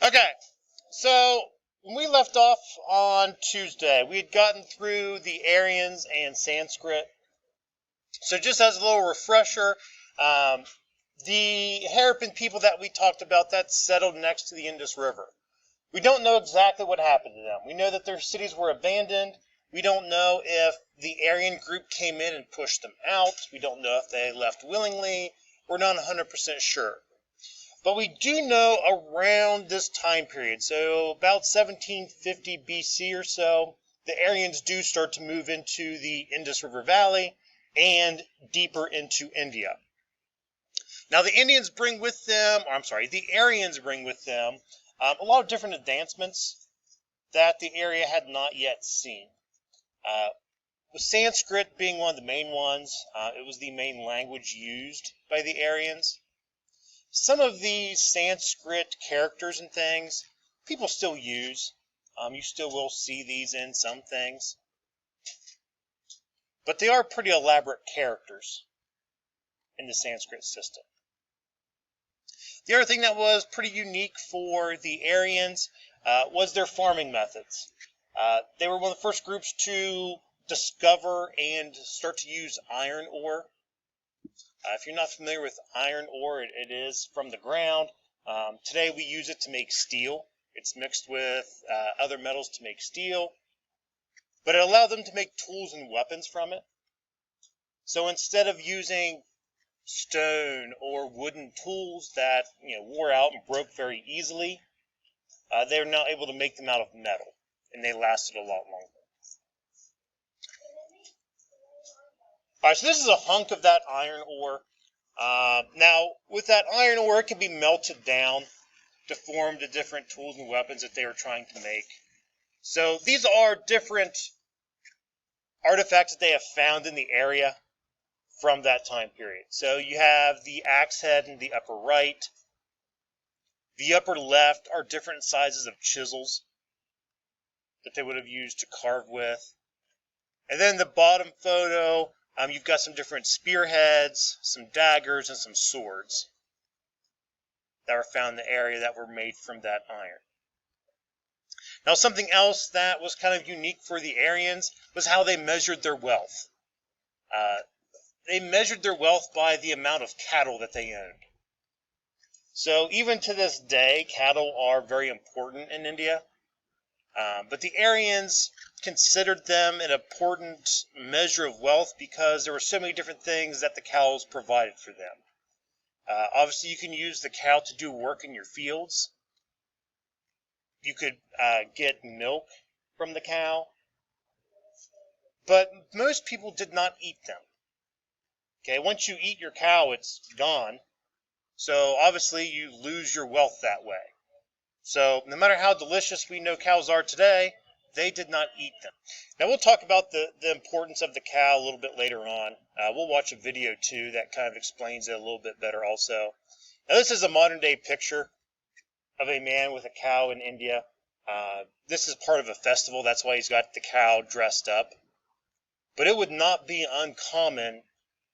Okay, so when we left off on Tuesday, we had gotten through the Aryans and Sanskrit. So just as a little refresher, the Harappan people that we talked about that settled next to the Indus River. We don't know exactly what happened to them. We know that their cities were abandoned. We don't know if the Aryan group came in and pushed them out. We don't know if they left willingly. We're not 100% sure. But we do know around this time period, so about 1750 BC or so, the Aryans do start to move into the Indus River Valley and deeper into India. Now the Aryans bring with them a lot of different advancements that the area had not yet seen. With Sanskrit being one of the main ones, it was the main language used by the Aryans. Some of these Sanskrit characters and things, people still use. You still will see these in some things. But they are pretty elaborate characters in the Sanskrit system. The other thing that was pretty unique for the Aryans was their farming methods. They were one of the first groups to discover and start to use iron ore. If you're not familiar with iron ore, it is from the ground. Today we use it to make steel. It's mixed with other metals to make steel. But it allowed them to make tools and weapons from it. So instead of using stone or wooden tools that wore out and broke very easily, they're now able to make them out of metal, and they lasted a lot longer. All right, so this is a hunk of that iron ore. Now, with that iron ore, it can be melted down to form the different tools and weapons that they were trying to make. So these are different artifacts that they have found in the area from that time period. So you have the axe head in the upper right. The upper left are different sizes of chisels that they would have used to carve with. And then the bottom photo, you've got some different spearheads, some daggers, and some swords that were found in the area that were made from that iron. Now, something else that was kind of unique for the Aryans was how they measured their wealth. They measured their wealth by the amount of cattle that they owned. So even to this day, cattle are very important in India. But the Aryans considered them an important measure of wealth because there were so many different things that the cows provided for them. Obviously, you can use the cow to do work in your fields. You could get milk from the cow. But most people did not eat them. Okay, once you eat your cow, it's gone. So obviously, you lose your wealth that way. So no matter how delicious we know cows are today, they did not eat them. Now we'll talk about the importance of the cow a little bit later on. We'll watch a video too that kind of explains it a little bit better also. Now this is a modern day picture of a man with a cow in India. This is part of a festival, that's why he's got the cow dressed up. But it would not be uncommon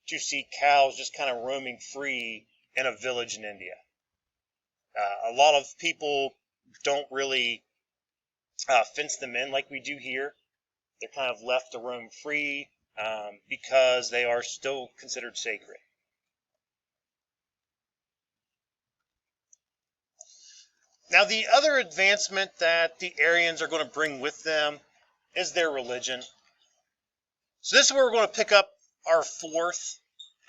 to see cows just kind of roaming free in a village in India. A lot of people don't really fence them in like we do here. They're kind of left to roam free because they are still considered sacred. Now, the other advancement that the Aryans are going to bring with them is their religion. So this is where we're going to pick up our fourth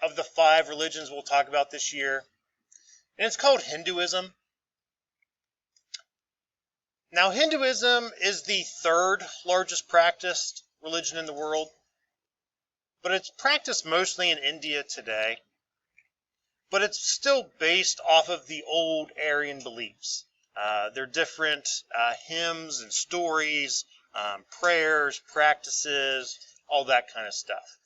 of the 5 religions we'll talk about this year. And it's called Hinduism. Now, Hinduism is the 3rd largest practiced religion in the world, but it's practiced mostly in India today. But it's still based off of the old Aryan beliefs. There are different hymns and stories, prayers, practices, all that kind of stuff.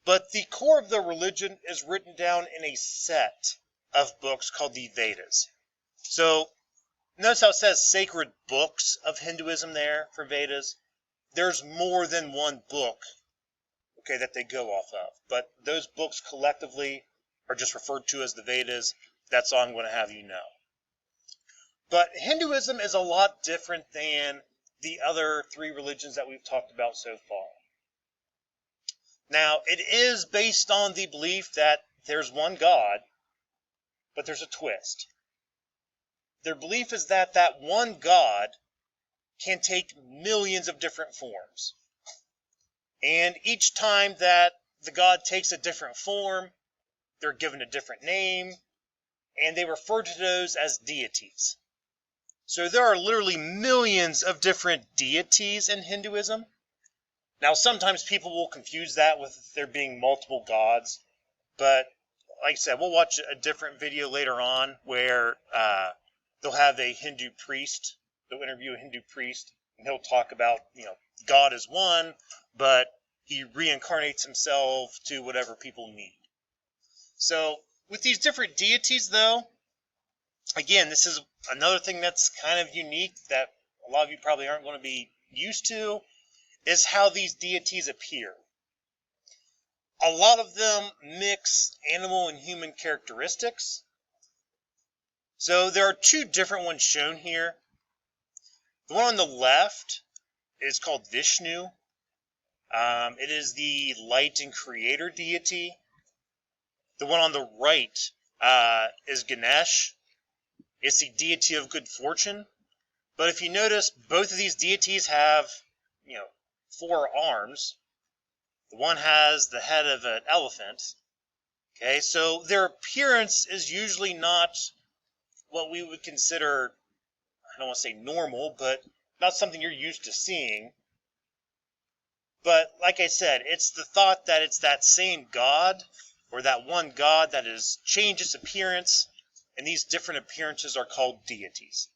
But the core of the religion is written down in a set of books called the Vedas. So notice how it says sacred books of Hinduism there for Vedas. There's more than one book, okay, that they go off of. But those books collectively are just referred to as the Vedas. That's all I'm going to have you know. But Hinduism is a lot different than the other three religions that we've talked about so far. Now, it is based on the belief that there's one God, but there's a twist. Their belief is that that one God can take millions of different forms. And each time that the God takes a different form, they're given a different name, and they refer to those as deities. So there are literally millions of different deities in Hinduism. Now, sometimes people will confuse that with there being multiple gods, but like I said, we'll watch a different video later on where they'll have a Hindu priest. They'll interview a Hindu priest, and he'll talk about, God is one, but he reincarnates himself to whatever people need. So with these different deities, though, again, this is another thing that's kind of unique that a lot of you probably aren't going to be used to, is how these deities appear. A lot of them mix animal and human characteristics. So there are two different ones shown here. The one on the left is called Vishnu. It is the light and creator deity. The one on the right is Ganesh. It's the deity of good fortune. But if you notice, both of these deities have, 4 arms. The one has the head of an elephant. Okay, so their appearance is usually not what we would consider, I don't want to say normal, but not something you're used to seeing. But like I said, it's the thought that it's that same God, or that one God that has changed its appearance, and these different appearances are called deities.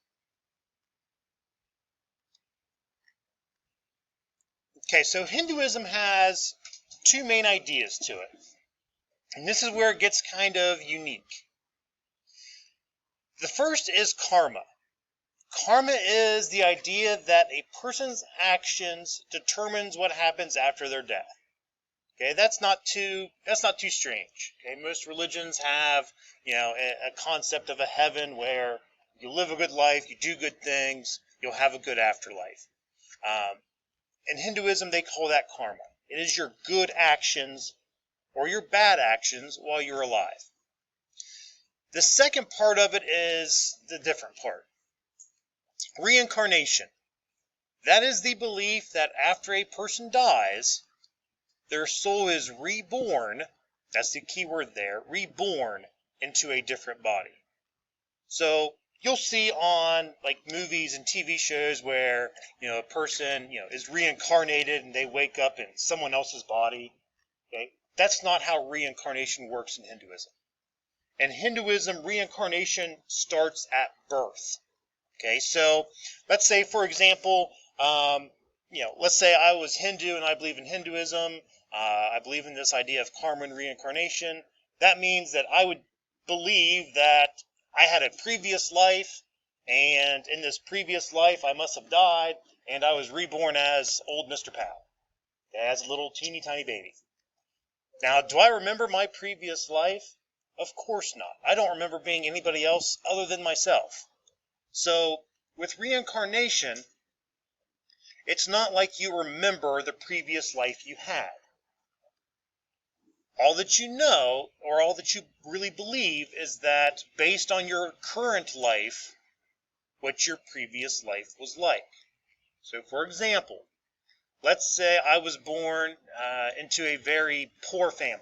Okay, so Hinduism has 2 main ideas to it. And this is where it gets kind of unique. The first is karma. Karma is the idea that a person's actions determines what happens after their death. Okay, that's not too strange. Okay, most religions have, a concept of a heaven where you live a good life, you do good things, you'll have a good afterlife. In Hinduism, they call that karma. It is your good actions or your bad actions while you're alive. The second part of it is the different part. Reincarnation. That is the belief that after a person dies, their soul is reborn, that's the key word there, reborn into a different body. So you'll see on movies and TV shows where, a person, is reincarnated and they wake up in someone else's body. Okay? That's not how reincarnation works in Hinduism. In Hinduism, reincarnation starts at birth. Okay, so let's say, for example, let's say I was Hindu and I believe in Hinduism. I believe in this idea of karma and reincarnation. That means that I would believe that I had a previous life, and in this previous life I must have died, and I was reborn as old Mr. Powell, as a little teeny tiny baby. Now, do I remember my previous life? Of course not. I don't remember being anybody else other than myself. So, with reincarnation, it's not like you remember the previous life you had. All that you know, or all that you really believe, is that based on your current life, what your previous life was like. So, for example, let's say I was born into a very poor family.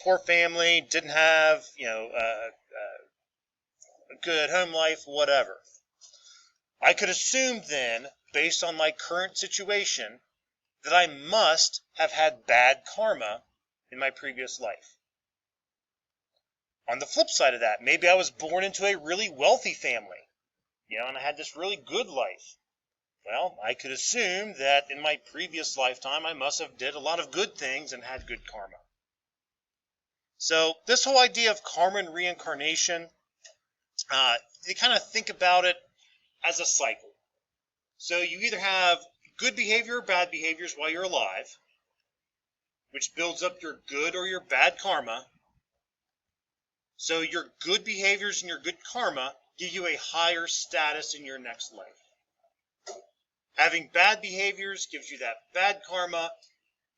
Poor family, didn't have, a good home life, whatever. I could assume then, based on my current situation, that I must have had bad karma in my previous life. On the flip side of that, maybe I was born into a really wealthy family, and I had this really good life. Well, I could assume that in my previous lifetime I must have did a lot of good things and had good karma. So this whole idea of karma and reincarnation, you kind of think about it as a cycle. So you either have good behavior or bad behaviors while you're alive, which builds up your good or your bad karma. So your good behaviors and your good karma give you a higher status in your next life. Having bad behaviors gives you that bad karma,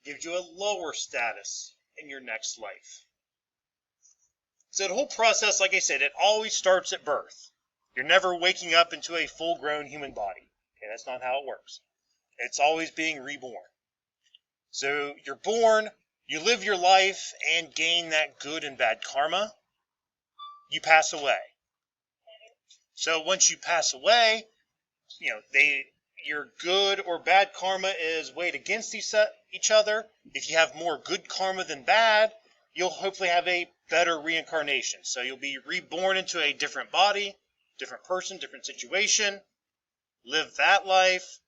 gives you a lower status in your next life. So the whole process, like I said, it always starts at birth. You're never waking up into a full-grown human body. Okay, that's not how it works. It's always being reborn. So you're born, you live your life and gain that good and bad karma. You pass away. So once you pass away, your good or bad karma is weighed against each other. If you have more good karma than bad, you'll hopefully have a better reincarnation. So you'll be reborn into a different body, different person, different situation, live that life,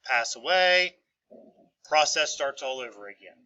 pass away, process starts all over again.